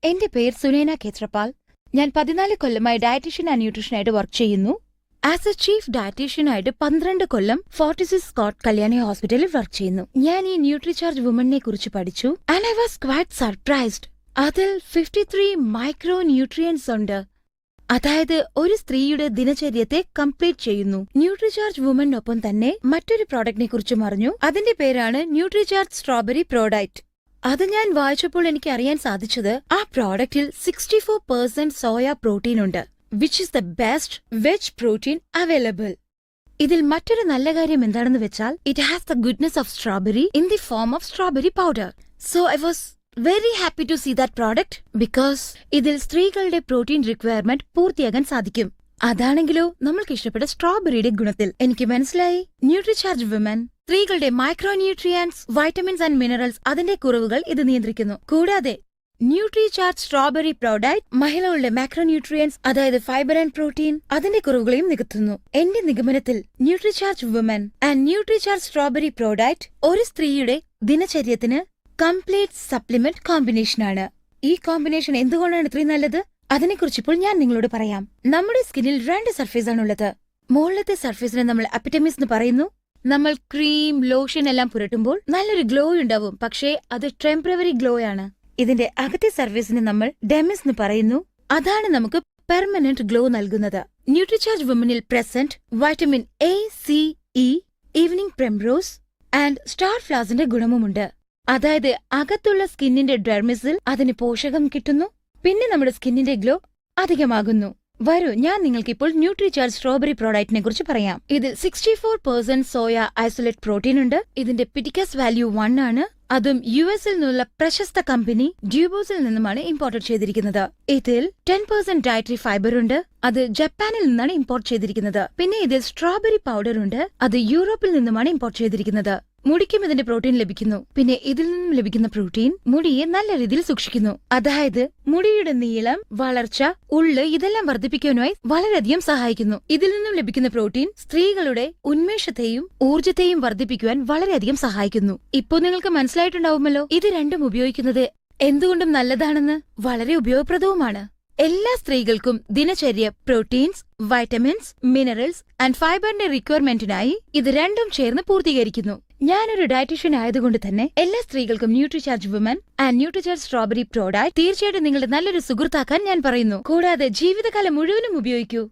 എന്റെ പേര് സുനൈന ഖേത്രപാൽ. ഞാൻ 14 കൊല്ലമായി ഡയറ്റീഷ്യൻ ആൻഡ് ന്യൂട്രീഷനായിട്ട് വർക്ക് ചെയ്യുന്നു. ആസ് എ ചീഫ് ഡയറ്റീഷ്യനായിട്ട് 12 കൊല്ലം ഫോർട്ടിസിസ് സ്കോട്ട് കല്യാണി ഹോസ്പിറ്റലിൽ വർക്ക് ചെയ്യുന്നു. ഞാൻ ഈ ന്യൂട്രിചാർജ് വുമണിനെ കുറിച്ച് പഠിച്ചു. And I was quite surprised. അതിൽ 53 മൈക്രോ ന്യൂട്രിയൻസ് ഉണ്ട്. അതായത് ഒരു സ്ത്രീയുടെ ദിനചര്യത്തെ കംപ്ലീറ്റ് ചെയ്യുന്നു. ന്യൂട്രിചാർജ് വുമണിനൊപ്പം തന്നെ മറ്റൊരു പ്രോഡക്റ്റിനെ കുറിച്ചും അറിഞ്ഞു. അതിന്റെ പേരാണ് ന്യൂട്രിചാർജ് സ്ട്രോബെറി പ്രോഡക്റ്റ്. അത് ഞാൻ വായിച്ചപ്പോൾ എനിക്ക് അറിയാൻ സാധിച്ചത് ആ പ്രോഡക്റ്റിൽ 64% സോയ പ്രോട്ടീൻ ഉണ്ട്, which is the best veg protein available. ഇതിൽ മറ്റൊരു നല്ല കാര്യം എന്താണെന്ന് വെച്ചാൽ it has the goodness of strawberry in the form of strawberry powder. So I was very happy to see that product because ഇതിൽ സ്ത്രീകളുടെ protein requirement പൂർത്തിയാകാൻ സാധിക്കും. അതാണെങ്കിലോ നമ്മൾക്ക് ഇഷ്ടപ്പെട്ട സ്ട്രോബെറിയുടെ ഗുണത്തിൽ എനിക്ക് മനസ്സിലായി ന്യൂട്രിചാർജ് വിമൻ സ്ത്രീകളുടെ micro nutrients, vitamins and minerals അതിന്റെ കുറവുകൾ ഇത് നിയന്ത്രിക്കുന്നു. കൂടാതെ ന്യൂട്രിചാർജ് സ്ട്രോബെറി പ്രോഡക്റ്റ് മഹിളകളുടെ മാക്രോ ന്യൂട്രിയൻസ്, അതായത് ഫൈബർ ആൻഡ് പ്രോട്ടീൻ അതിന്റെ കുറവുകളെയും നികത്തുന്നു. എന്റെ നിഗമനത്തിൽ Nutricharge woman and Nutricharge strawberry product ഒരു സ്ത്രീയുടെ ദിനചര്യത്തിന് കംപ്ലീറ്റ് സപ്ലിമെന്റ് കോമ്പിനേഷനാണ്. ഈ കോമ്പിനേഷൻ എന്തുകൊണ്ടാണ് ഇത്രയും നല്ലത്? അതിനെക്കുറിച്ച് ഇപ്പോൾ ഞാൻ നിങ്ങളോട് പറയാം. നമ്മുടെ സ്കിന്നിൽ 2 സർഫേസ് ആണുള്ളത്. മുകളിലത്തെ സർഫേസിനെ നമ്മൾ അപ്പിറ്റമിസ് എന്ന് പറയുന്നു. നമ്മൾ ക്രീം, ലോഷൻ എല്ലാം പുരട്ടുമ്പോൾ നല്ലൊരു ഗ്ലോ ഉണ്ടാവും, പക്ഷേ അത് ടെമ്പററി ഗ്ലോ ആണ്. ഇതിന്റെ അകത്തെ സർഫേസിനെ നമ്മൾ ഡെമിസ് എന്ന് പറയുന്നു. അതാണ് നമുക്ക് പെർമനന്റ് ഗ്ലോ നൽകുന്നത്. ന്യൂട്രിചാർജ് വുമനിൽ present vitamin A, C, E, evening primrose and star ഫ്ലവേഴ്സിന്റെ ഗുണവുമുണ്ട്. അതായത് അകത്തുള്ള സ്കിന്നിന്റെ ഡെർമിസിൽ അതിന് പോഷകം കിട്ടുന്നു, പിന്നെ നമ്മുടെ സ്കിന്നിന്റെ ഗ്ലോ അധികമാകുന്നു. വരൂ, ഞാൻ നിങ്ങൾക്കിപ്പോൾ ന്യൂട്രിചാർജ് സ്ട്രോബെറി പ്രോഡക്റ്റിനെ കുറിച്ച് പറയാം. ഇതിൽ 64% സോയ ഐസൊലേറ്റ് പ്രോട്ടീൻ ഉണ്ട്. ഇതിന്റെ പിറ്റിക്കസ് വാല്യൂ 1 ആണ്. അതും യുഎസിൽ നിന്നുള്ള പ്രശസ്ത കമ്പനി ഡ്യൂബോസിൽ നിന്നുമാണ് ഇമ്പോർട്ട് ചെയ്തിരിക്കുന്നത്. ഇതിൽ 10% ഡയറ്ററി ഫൈബർ ഉണ്ട്. അത് ജപ്പാനിൽ നിന്നാണ് ഇമ്പോർട്ട് ചെയ്തിരിക്കുന്നത്. പിന്നെ ഇതിൽ സ്ട്രോബെറി പൗഡർ ഉണ്ട്. അത് യൂറോപ്പിൽ നിന്നുമാണ് ഇമ്പോർട്ട് ചെയ്തിരിക്കുന്നത്. മുടിക്കും ഇതിന്റെ പ്രോട്ടീൻ ലഭിക്കുന്നു. പിന്നെ ഇതിൽ നിന്നും ലഭിക്കുന്ന പ്രോട്ടീൻ മുടിയെ നല്ല രീതിയിൽ സൂക്ഷിക്കുന്നു. അതായത് മുടിയുടെ നീളം, വളർച്ച, ഉള്ള് ഇതെല്ലാം വർദ്ധിപ്പിക്കാനായി വളരെയധികം സഹായിക്കുന്നു. ഇതിൽ നിന്നും ലഭിക്കുന്ന പ്രോട്ടീൻ സ്ത്രീകളുടെ ഉന്മേഷത്തെയും ഊർജ്ജത്തെയും വർദ്ധിപ്പിക്കുവാൻ വളരെയധികം സഹായിക്കുന്നു. ഇപ്പോൾ നിങ്ങൾക്ക് മനസ്സിലായിട്ടുണ്ടാവുമല്ലോ ഇത് രണ്ടും ഉപയോഗിക്കുന്നത് എന്തുകൊണ്ടും നല്ലതാണെന്ന്. വളരെ ഉപയോഗപ്രദവുമാണ്. എല്ലാ സ്ത്രീകൾക്കും ദിനചര്യ പ്രോട്ടീൻസ്, വൈറ്റമിൻസ്, മിനറൽസ് ആൻഡ് ഫൈബറിന്റെ റിക്വയർമെന്റിനായി ഇത് രണ്ടും ചേർന്ന് പൂർത്തീകരിക്കുന്നു. ഞാനൊരു ഡയറ്റീഷ്യൻ ആയതുകൊണ്ട് തന്നെ എല്ലാ സ്ത്രീകൾക്കും Nutricharge woman and Nutricharge strawberry product തീർച്ചയായിട്ടും നിങ്ങളുടെ നല്ലൊരു സുഹൃത്താക്കാൻ ഞാൻ പറയുന്നു. കൂടാതെ ജീവിതകാലം മുഴുവനും ഉപയോഗിക്കൂ.